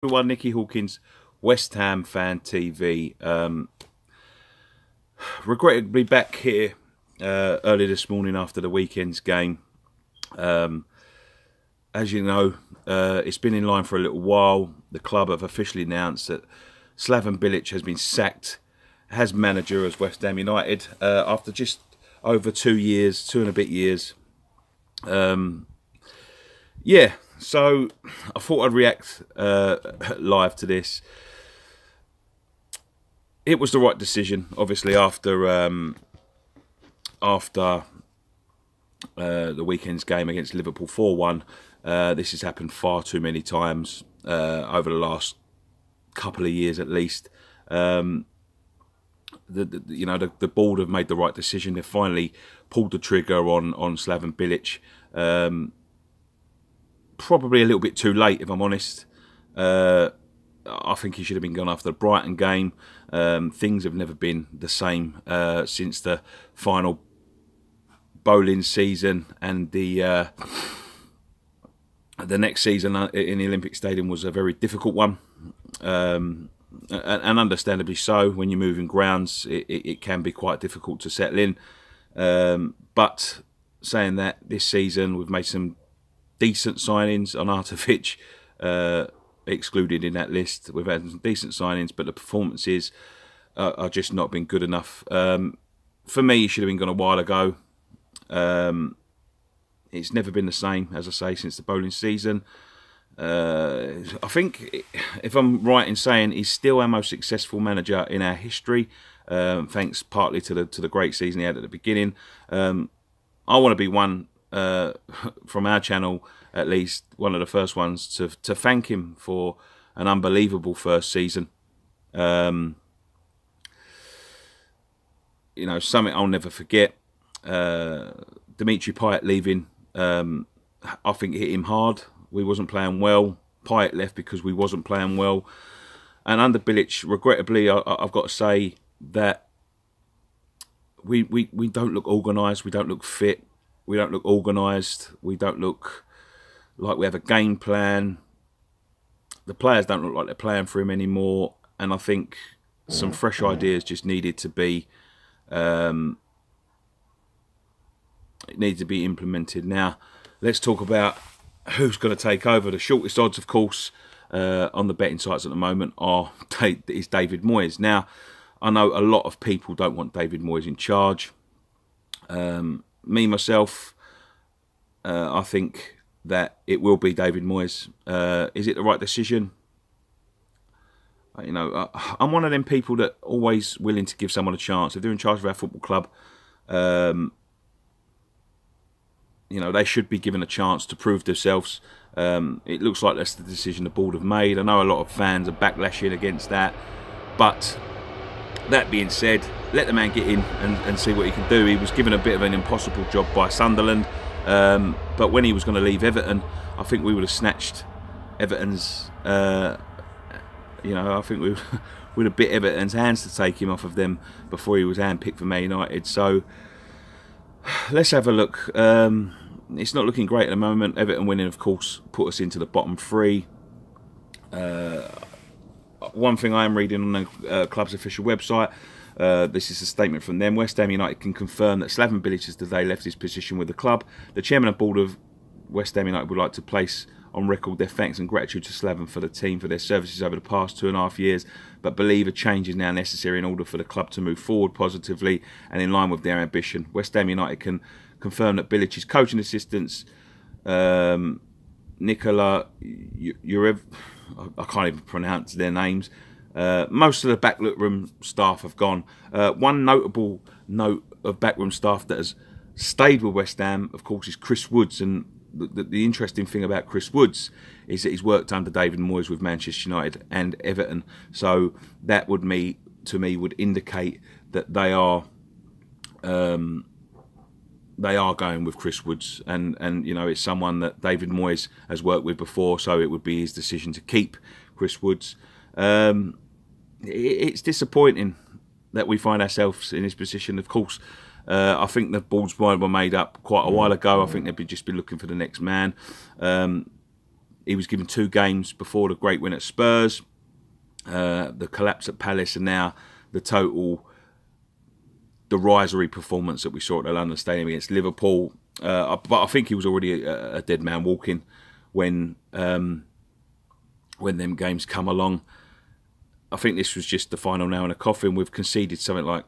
Everyone, Nicky Hawkins, West Ham Fan TV. Regrettably back here early this morning after the weekend's game. As you know, it's been in line for a little while. The club have officially announced that Bilic has been sacked as manager of West Ham United after just over 2 years, 2 and a bit years. Yeah, so I thought I'd react live to this. It was the right decision, obviously, after the weekend's game against Liverpool 4-1. This has happened far too many times over the last couple of years, at least. The board have made the right decision. They've finally pulled the trigger on Slaven Bilic. Probably a little bit too late, if I'm honest. I think he should have been gone after the Brighton game. Things have never been the same since the final bowling season, and the next season in the Olympic Stadium was a very difficult one, and understandably so. When you're moving grounds, it can be quite difficult to settle in. But saying that, this season we've made some decent signings. On Artovich, excluded in that list. We've had some decent signings, but the performances are just not been good enough. For me, he should have been gone a while ago. It's never been the same, as I say, since the bowling season. I think, if I'm right in saying, he's still our most successful manager in our history, thanks partly to the great season he had at the beginning. I want to be one, from our channel at least, one of the first ones to thank him for an unbelievable first season. Something I'll never forget. Dimitri Payet leaving, I think hit him hard. We wasn't playing well. Payet left because we wasn't playing well. And under Bilic, regrettably, I've got to say that we don't look organised. We don't look fit. We don't look organised. We don't look like we have a game plan. The players don't look like they're playing for him anymore. And I think some fresh ideas just needed to be implemented. Now, let's talk about who's going to take over. The shortest odds, of course, on the betting sites at the moment is David Moyes. Now, I know a lot of people don't want David Moyes in charge. Me, myself, I think that it will be David Moyes. Is it the right decision? I'm one of them people that always willing to give someone a chance. If they're in charge of our football club, they should be given a chance to prove themselves. It looks like that's the decision the board have made. I know a lot of fans are backlashing against that, but that being said, let the man get in and see what he can do. He was given a bit of an impossible job by Sunderland, but when he was going to leave Everton, I think we would have snatched Everton's. I think we would have bit Everton's hands to take him off of them before he was handpicked for Man United. So let's have a look. It's not looking great at the moment. Everton winning, of course, put us into the bottom three. One thing I am reading on the club's official website, this is a statement from them. West Ham United can confirm that Slaven Bilic has today left his position with the club. The chairman and board of West Ham United would like to place on record their thanks and gratitude to Slaven for the team for their services over the past 2.5 years, but believe a change is now necessary in order for the club to move forward positively and in line with their ambition. West Ham United can confirm that Bilic's coaching assistants, Nicola Yurev, I can't even pronounce their names. Most of the backroom staff have gone. One notable note of backroom staff that has stayed with West Ham, of course, is Chris Woods. And the interesting thing about Chris Woods is that he's worked under David Moyes with Manchester United and Everton. So that would would indicate that they are going with Chris Woods, and it's someone that David Moyes has worked with before, so it would be his decision to keep Chris Woods. It's disappointing that we find ourselves in this position. Of course, I think the board's mind were made up quite a while ago. I think they'd just be looking for the next man. he was given 2 games before the great win at Spurs, the collapse at Palace, and now the total derisory performance that we saw at the London Stadium against Liverpool. But I think he was already a dead man walking when them games come along. I think this was just the final nail in the coffin. We've conceded something like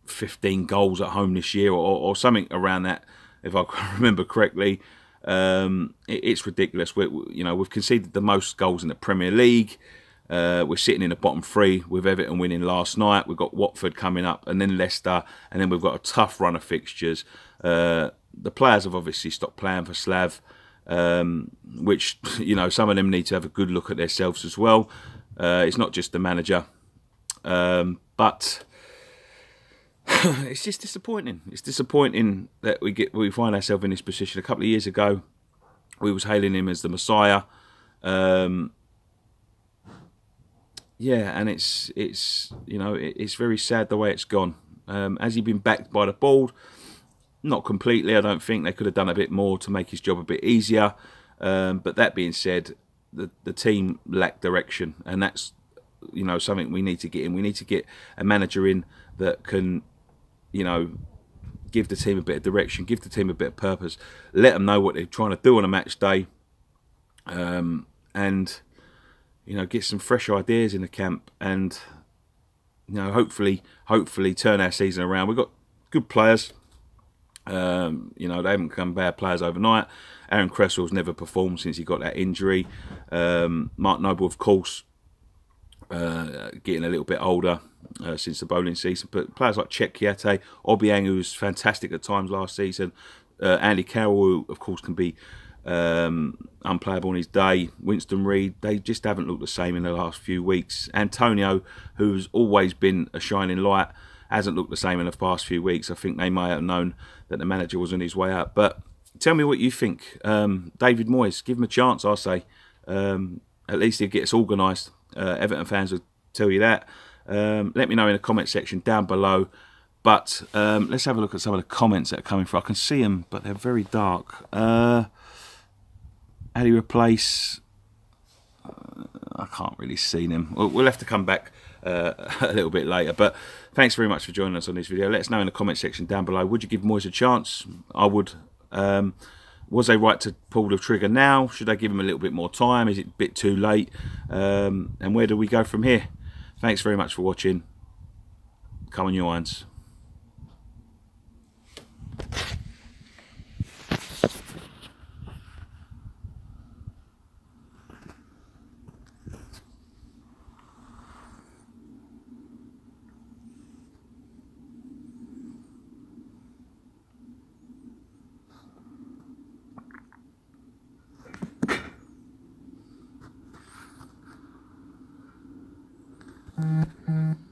15 goals at home this year, or something around that, if I remember correctly. It's ridiculous. We've conceded the most goals in the Premier League. We're sitting in the bottom 3 with Everton winning last night. We've got Watford coming up, and then Leicester, and then we've got a tough run of fixtures. The players have obviously stopped playing for Slav, which, some of them need to have a good look at themselves as well. It's not just the manager, but it's just disappointing. It's disappointing that we find ourselves in this position. A couple of years ago, we was hailing him as the Messiah. Yeah, and it's very sad the way it's gone. Has he been backed by the board? Not completely. I don't think. They could have done a bit more to make his job a bit easier. But that being said, the team lacked direction, and that's something we need to get in. We need to get a manager in that can give the team a bit of direction, give the team a bit of purpose, let them know what they're trying to do on a match day, and get some fresh ideas in the camp, and hopefully turn our season around. We've got good players. They haven't become bad players overnight. Aaron Creswell's never performed since he got that injury. Mark Noble, of course, getting a little bit older since the bowling season. But players like Chet Kiate, Obiang, who was fantastic at times last season, Andy Carroll, who of course can be unplayable on his day, Winston Reid, they just haven't looked the same in the last few weeks. Antonio, who's always been a shining light, hasn't looked the same in the past few weeks. I think they may have known that the manager was on his way out. But tell me what you think. David Moyes, give him a chance, I say. At least he'll get us organised. Everton fans will tell you that. Let me know in the comment section down below. But let's have a look at some of the comments that are coming through. I can see them, but they're very dark. How do you replace... I can't really see them. We'll have to come back a little bit later. But thanks very much for joining us on this video. Let us know in the comment section down below. Would you give Moyes a chance? I would. Was they right to pull the trigger now? Should they give him a little bit more time? Is it a bit too late? And where do we go from here? Thanks very much for watching. Come on, you irons. Mm-hmm.